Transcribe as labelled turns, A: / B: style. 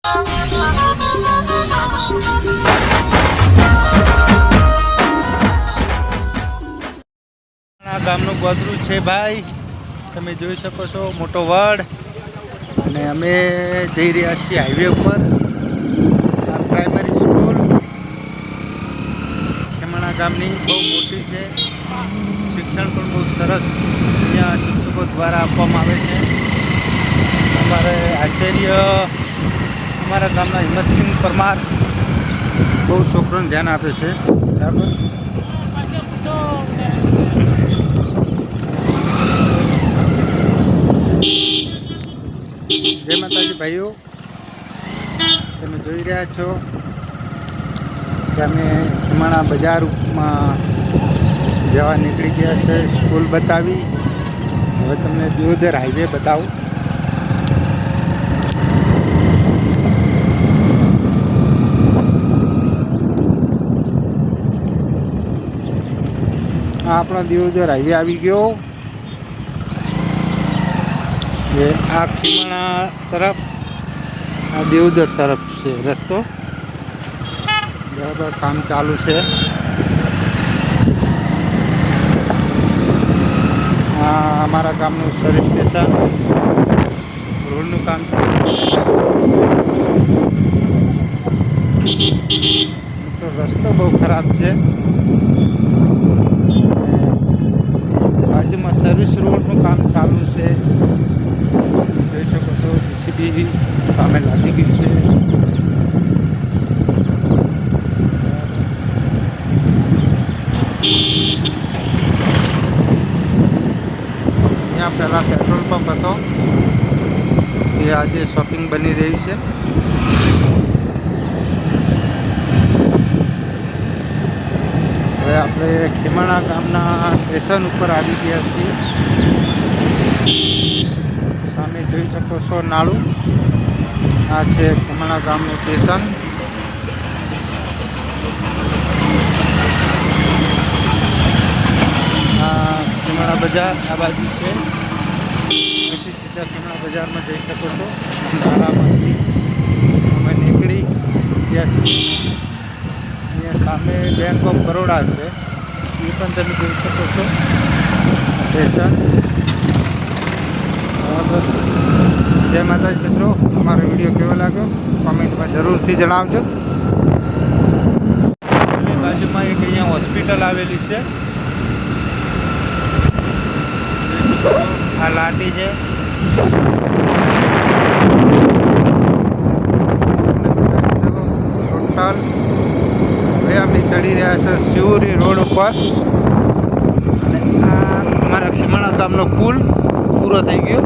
A: ગામનું ગોદરું છે ભાઈ, તમે જોઈ શકો છો, મોટો વડ. અને અમે જઈ રહ્યા છીએ હાઈવે ઉપર. આ પ્રાઇમરી સ્કૂલ ખેમાણા ગામની બહુ મોટી છે. શિક્ષણ પણ બહુ સરસ અહીંયા શિક્ષકો દ્વારા આપવામાં આવે છે. અમારે આચાર્ય અમારા ગામના હિંમતસિંહ પરમાર બહુ છોકરોને ધ્યાન આપે છે. બરાબર. જય માતાજી ભાઈઓ, તમે જોઈ રહ્યા છો કે અમે ખેમાણા બજારમાં જવા નીકળી ગયા છે. સ્કૂલ બતાવી, હવે તમને દિયોદર હાઈવે બતાવું. આ આપણો દિયોદર હાઈવે આવી ગયો. એ આ ખેમાણા તરફ, આ દિયોદર તરફ છે રસ્તો. બરાબર, કામ ચાલુ છે. આ અમારા ગામનું સર્વિસ સ્ટેશન, રોડનું કામ ચાલુ છે. રસ્તો બહુ ખરાબ છે. બાજુમાં સર્વિસ રોડનું કામ ચાલુ છે. જોઈ શકો છો, જીસીબી સામે લાગી ગઈ છે. અહીંયા પહેલાં પેટ્રોલ પંપ હતો, તે આજે શોપિંગ બની રહી છે. હવે આપણે ખેમાણા ગામના સ્ટેશન ઉપર આવી ગયા છીએ. સામે જોઈ શકો છો નાળું, આ છે ખેમાણા ગામનું સ્ટેશન. આ ખેમાણા બજાર આ બાજુ છે. અહીંથી સીધા ખેમાણા બજારમાં જઈ શકો છો. નાળામાંથી અમે નીકળી ગયા છીએ. અહીંયા સામે બેંક ઓફ બરોડા છે, એ પણ તમે જોઈ શકો છો સ્ટેશન. બરાબર. જય માતાજી મિત્રો, અમારો વિડીયો કેવો લાગ્યો કોમેન્ટમાં જરૂરથી જણાવજો. એની બાજુમાં એક અહીંયા હોસ્પિટલ આવેલી છે. આ લાટી છે. ટોટલ હવે અમે ચડી રહ્યા છે શિવરી રોડ ઉપર. અને આ અમારા ખેમાણા ગામનો પુલ પૂરો થઈ ગયો.